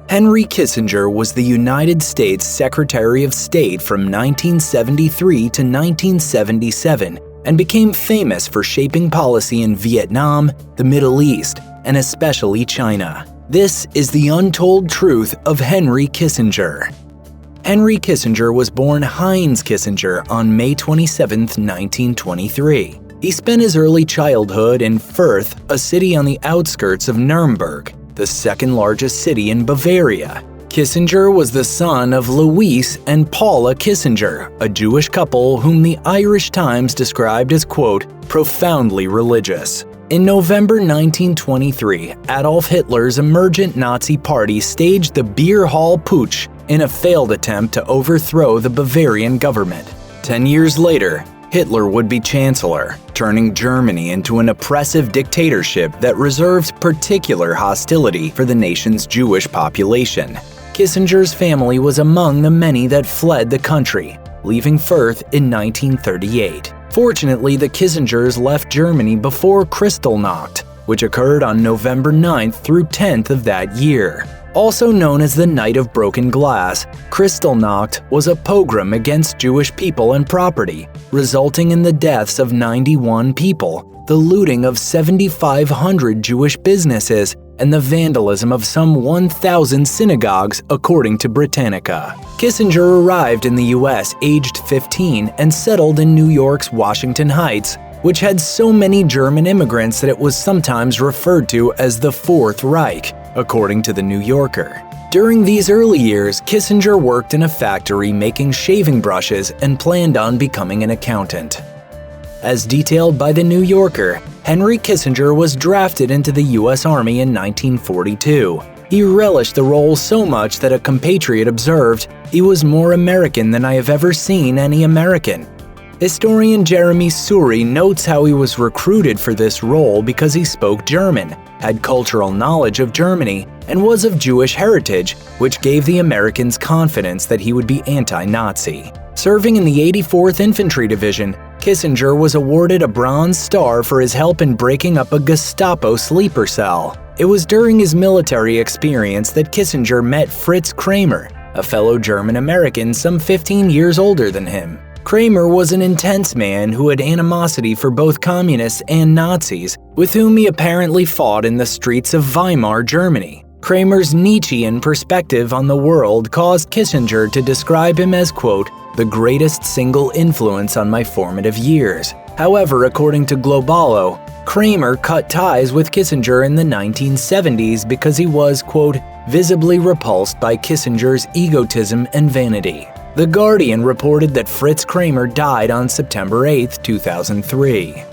Henry Kissinger was the United States Secretary of State from 1973 to 1977 and became famous for shaping policy in Vietnam, the Middle East, and especially China. This is the untold truth of Henry Kissinger. Henry Kissinger was born Heinz Kissinger on May 27, 1923. He spent his early childhood in Fürth, a city on the outskirts of Nuremberg, the second largest city in Bavaria. Kissinger was the son of Louise and Paula Kissinger, a Jewish couple whom the Irish Times described as, quote, profoundly religious. In November 1923, Adolf Hitler's emergent Nazi party staged the Beer Hall Putsch in a failed attempt to overthrow the Bavarian government. 10 years later, Hitler would be chancellor, turning Germany into an oppressive dictatorship that reserved particular hostility for the nation's Jewish population. Kissinger's family was among the many that fled the country, leaving Fürth in 1938. Fortunately, the Kissingers left Germany before Kristallnacht, which occurred on November 9th through 10th of that year. Also known as the Night of Broken Glass, Kristallnacht was a pogrom against Jewish people and property, resulting in the deaths of 91 people, the looting of 7,500 Jewish businesses, and the vandalism of some 1,000 synagogues, according to Britannica. Kissinger arrived in the U.S. aged 15 and settled in New York's Washington Heights, which had so many German immigrants that it was sometimes referred to as the Fourth Reich, according to The New Yorker. During these early years, Kissinger worked in a factory making shaving brushes and planned on becoming an accountant. As detailed by The New Yorker, Henry Kissinger was drafted into the U.S. Army in 1942. He relished the role so much that a compatriot observed, "He was more American than I have ever seen any American." Historian Jeremy Suri notes how he was recruited for this role because he spoke German, had cultural knowledge of Germany, and was of Jewish heritage, which gave the Americans confidence that he would be anti-Nazi. Serving in the 84th Infantry Division, Kissinger was awarded a Bronze Star for his help in breaking up a Gestapo sleeper cell. It was during his military experience that Kissinger met Fritz Kramer, a fellow German-American some 15 years older than him. Kramer was an intense man who had animosity for both communists and Nazis, with whom he apparently fought in the streets of Weimar, Germany. Kramer's Nietzschean perspective on the world caused Kissinger to describe him as, quote, the greatest single influence on my formative years. However, according to Globalo, Kramer cut ties with Kissinger in the 1970s because he was, quote, visibly repulsed by Kissinger's egotism and vanity. The Guardian reported that Fritz Kramer died on September 8, 2003.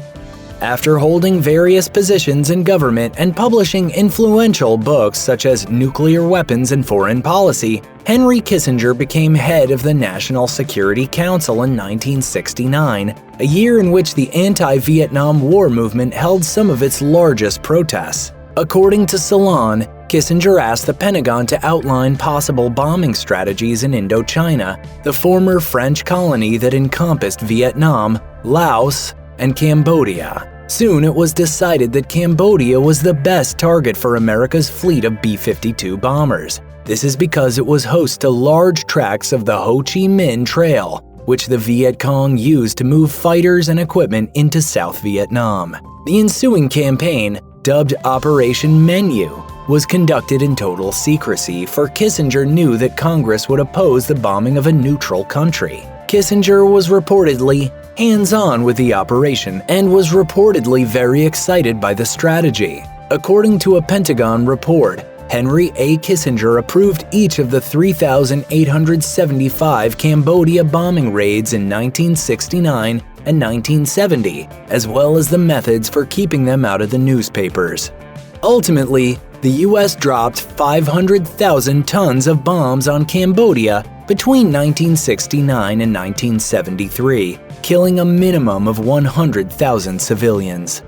After holding various positions in government and publishing influential books such as Nuclear Weapons and Foreign Policy, Henry Kissinger became head of the National Security Council in 1969, a year in which the anti-Vietnam War movement held some of its largest protests. According to Salon, Kissinger asked the Pentagon to outline possible bombing strategies in Indochina, the former French colony that encompassed Vietnam, Laos, and Cambodia. Soon it was decided that Cambodia was the best target for America's fleet of B-52 bombers. This is because it was host to large tracts of the Ho Chi Minh Trail, which the Viet Cong used to move fighters and equipment into South Vietnam. The ensuing campaign, dubbed Operation Menu, was conducted in total secrecy, for Kissinger knew that Congress would oppose the bombing of a neutral country. Kissinger was reportedly hands-on with the operation and was reportedly very excited by the strategy. According to a Pentagon report, Henry A. Kissinger approved each of the 3,875 Cambodia bombing raids in 1969 and 1970, as well as the methods for keeping them out of the newspapers. Ultimately, the U.S. dropped 500,000 tons of bombs on Cambodia between 1969 and 1973, killing a minimum of 100,000 civilians.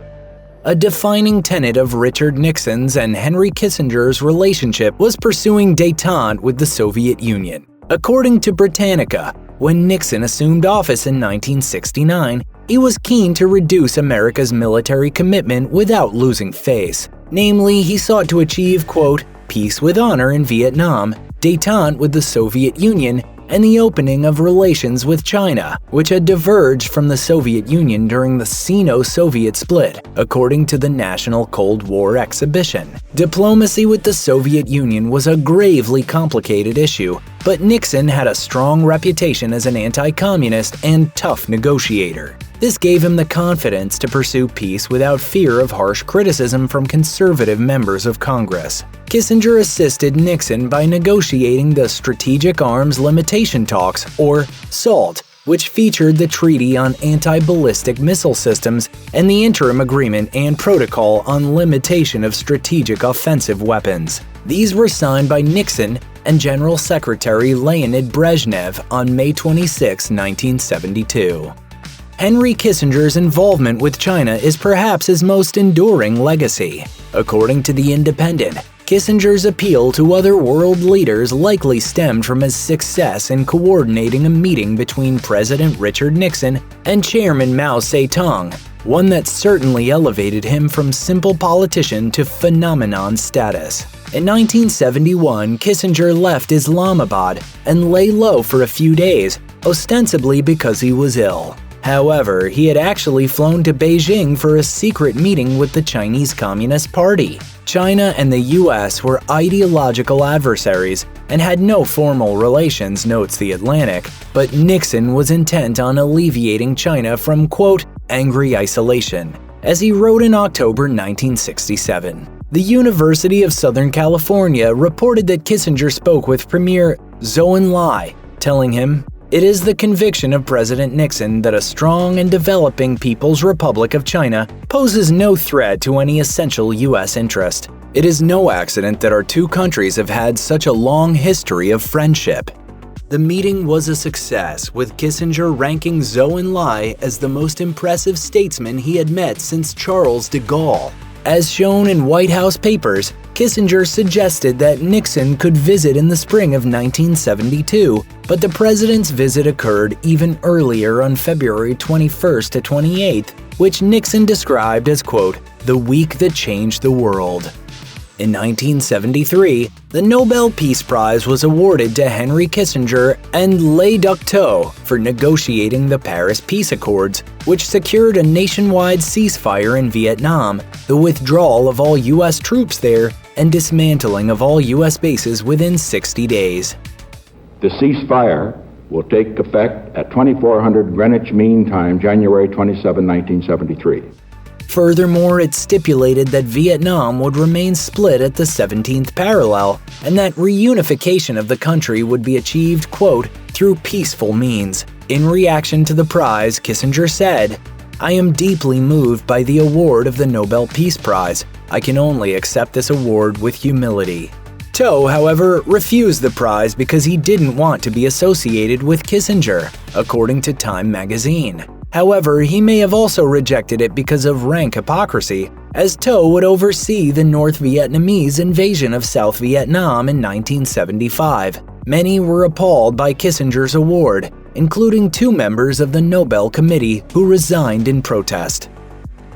A defining tenet of Richard Nixon's and Henry Kissinger's relationship was pursuing détente with the Soviet Union. According to Britannica, when Nixon assumed office in 1969, he was keen to reduce America's military commitment without losing face. Namely, he sought to achieve, quote, peace with honor in Vietnam, detente with the Soviet Union, and the opening of relations with China, which had diverged from the Soviet Union during the Sino-Soviet split, according to the National Cold War exhibition. Diplomacy with the Soviet Union was a gravely complicated issue, but Nixon had a strong reputation as an anti-communist and tough negotiator. This gave him the confidence to pursue peace without fear of harsh criticism from conservative members of Congress. Kissinger assisted Nixon by negotiating the Strategic Arms Limitation Talks, or SALT, which featured the Treaty on Anti-Ballistic Missile Systems and the Interim Agreement and Protocol on Limitation of Strategic Offensive Weapons. These were signed by Nixon and General Secretary Leonid Brezhnev on May 26, 1972. Henry Kissinger's involvement with China is perhaps his most enduring legacy. According to The Independent, Kissinger's appeal to other world leaders likely stemmed from his success in coordinating a meeting between President Richard Nixon and Chairman Mao Zedong, one that certainly elevated him from simple politician to phenomenon status. In 1971, Kissinger left Islamabad and lay low for a few days, ostensibly because he was ill. However, he had actually flown to Beijing for a secret meeting with the Chinese Communist Party. China and the US were ideological adversaries and had no formal relations, notes The Atlantic, but Nixon was intent on alleviating China from, quote, angry isolation, as he wrote in October 1967. The University of Southern California reported that Kissinger spoke with Premier Zhou Enlai, telling him, "It is the conviction of President Nixon that a strong and developing People's Republic of China poses no threat to any essential U.S. interest. It is no accident that our two countries have had such a long history of friendship." The meeting was a success, with Kissinger ranking Zhou Enlai as the most impressive statesman he had met since Charles de Gaulle. As shown in White House papers, Kissinger suggested that Nixon could visit in the spring of 1972, but the president's visit occurred even earlier on February 21st to 28th, which Nixon described as, quote, the week that changed the world. In 1973, the Nobel Peace Prize was awarded to Henry Kissinger and Le Duc Tho for negotiating the Paris Peace Accords, which secured a nationwide ceasefire in Vietnam, the withdrawal of all U.S. troops there, and dismantling of all U.S. bases within 60 days. The ceasefire will take effect at 2400 Greenwich Mean Time, January 27, 1973. Furthermore, it stipulated that Vietnam would remain split at the 17th parallel, and that reunification of the country would be achieved, quote, through peaceful means. In reaction to the prize, Kissinger said, "I am deeply moved by the award of the Nobel Peace Prize. I can only accept this award with humility." Tho, however, refused the prize because he didn't want to be associated with Kissinger, according to Time magazine. However, he may have also rejected it because of rank hypocrisy, as Tho would oversee the North Vietnamese invasion of South Vietnam in 1975. Many were appalled by Kissinger's award, including 2 members of the Nobel Committee who resigned in protest.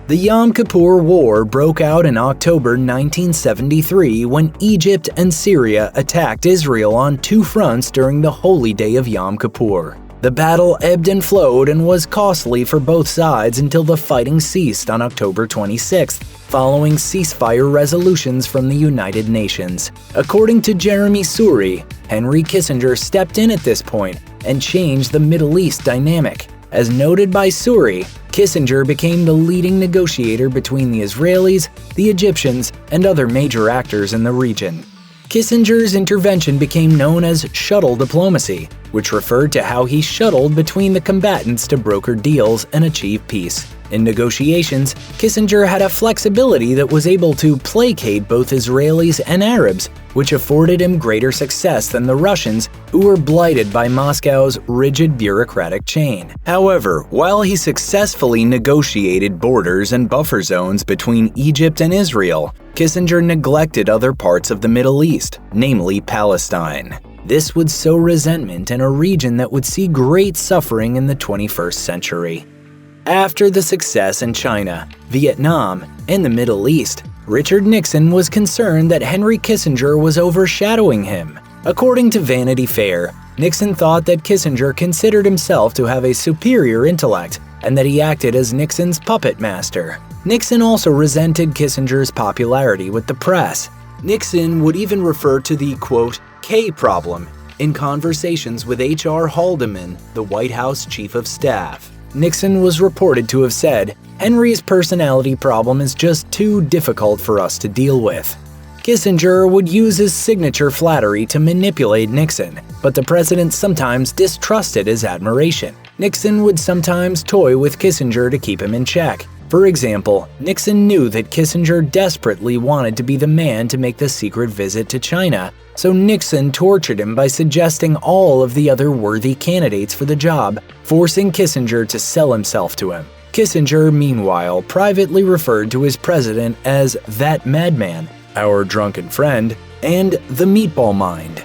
The Yom Kippur War broke out in October 1973 when Egypt and Syria attacked Israel on 2 fronts during the holy day of Yom Kippur. The battle ebbed and flowed and was costly for both sides until the fighting ceased on October 26th, following ceasefire resolutions from the United Nations. According to Jeremy Suri, Henry Kissinger stepped in at this point and changed the Middle East dynamic. As noted by Suri, Kissinger became the leading negotiator between the Israelis, the Egyptians, and other major actors in the region. Kissinger's intervention became known as shuttle diplomacy, which referred to how he shuttled between the combatants to broker deals and achieve peace. In negotiations, Kissinger had a flexibility that was able to placate both Israelis and Arabs, which afforded him greater success than the Russians, who were blighted by Moscow's rigid bureaucratic chain. However, while he successfully negotiated borders and buffer zones between Egypt and Israel, Kissinger neglected other parts of the Middle East, namely Palestine. This would sow resentment in a region that would see great suffering in the 21st century. After the success in China, Vietnam, and the Middle East, Richard Nixon was concerned that Henry Kissinger was overshadowing him. According to Vanity Fair, Nixon thought that Kissinger considered himself to have a superior intellect and that he acted as Nixon's puppet master. Nixon also resented Kissinger's popularity with the press. Nixon would even refer to the, quote, K problem in conversations with H.R. Haldeman, the White House chief of staff. Nixon was reported to have said, "Henry's personality problem is just too difficult for us to deal with." Kissinger would use his signature flattery to manipulate Nixon, but the president sometimes distrusted his admiration. Nixon would sometimes toy with Kissinger to keep him in check. For example, Nixon knew that Kissinger desperately wanted to be the man to make the secret visit to China, so Nixon tortured him by suggesting all of the other worthy candidates for the job, forcing Kissinger to sell himself to him. Kissinger, meanwhile, privately referred to his president as "that madman," "our drunken friend," and "the meatball mind."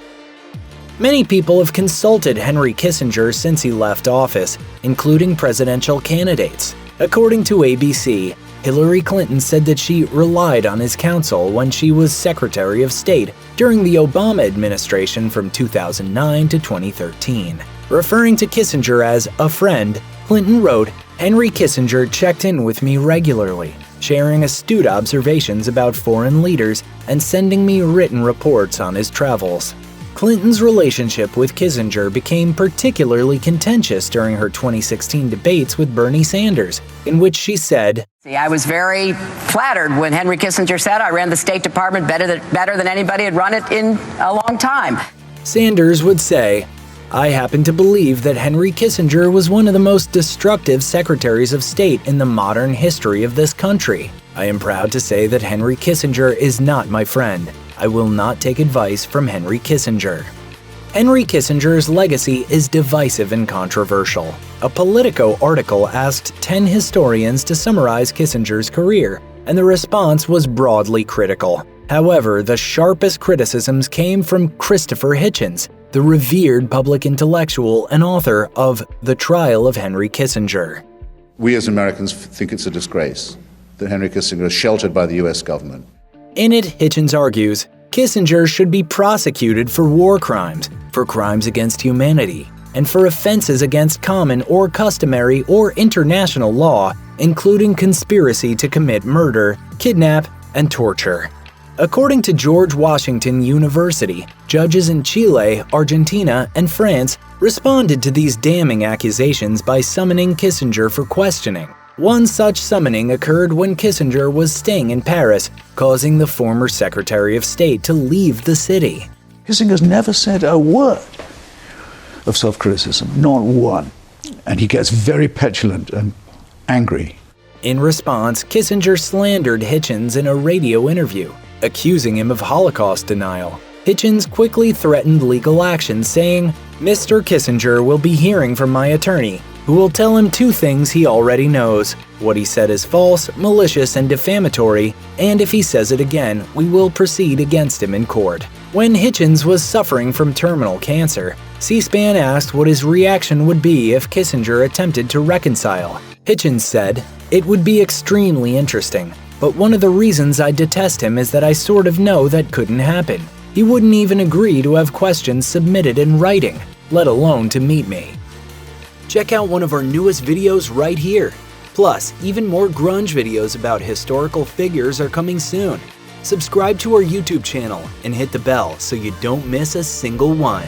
Many people have consulted Henry Kissinger since he left office, including presidential candidates. According to ABC, Hillary Clinton said that she relied on his counsel when she was Secretary of State during the Obama administration from 2009 to 2013. Referring to Kissinger as a friend, Clinton wrote, "Henry Kissinger checked in with me regularly, sharing astute observations about foreign leaders and sending me written reports on his travels." Clinton's relationship with Kissinger became particularly contentious during her 2016 debates with Bernie Sanders, in which she said, I was very flattered when Henry Kissinger said I ran the State Department better than anybody had run it in a long time. Sanders would say, "I happen to believe that Henry Kissinger was one of the most destructive secretaries of state in the modern history of this country. I am proud to say that Henry Kissinger is not my friend. I will not take advice from Henry Kissinger." Henry Kissinger's legacy is divisive and controversial. A Politico article asked 10 historians to summarize Kissinger's career, and the response was broadly critical. However, the sharpest criticisms came from Christopher Hitchens, the revered public intellectual and author of The Trial of Henry Kissinger. We as Americans think it's a disgrace that Henry Kissinger is sheltered by the US government. In it, Hitchens argues, Kissinger should be prosecuted for war crimes, for crimes against humanity, and for offenses against common or customary or international law, including conspiracy to commit murder, kidnap, and torture. According to George Washington University, judges in Chile, Argentina, and France responded to these damning accusations by summoning Kissinger for questioning. One such summoning occurred when Kissinger was staying in Paris, causing the former Secretary of State to leave the city. Kissinger's never said a word of self-criticism, not one. And he gets very petulant and angry. In response, Kissinger slandered Hitchens in a radio interview, accusing him of Holocaust denial. Hitchens quickly threatened legal action, saying, "Mr. Kissinger will be hearing from my attorney, who will tell him two things he already knows. What he said is false, malicious, and defamatory, and if he says it again, we will proceed against him in court." When Hitchens was suffering from terminal cancer, C-SPAN asked what his reaction would be if Kissinger attempted to reconcile. Hitchens said, "It would be extremely interesting, but one of the reasons I detest him is that I sort of know that couldn't happen. He wouldn't even agree to have questions submitted in writing, let alone to meet me." Check out one of our newest videos right here. Plus, even more grunge videos about historical figures are coming soon. Subscribe to our YouTube channel and hit the bell so you don't miss a single one.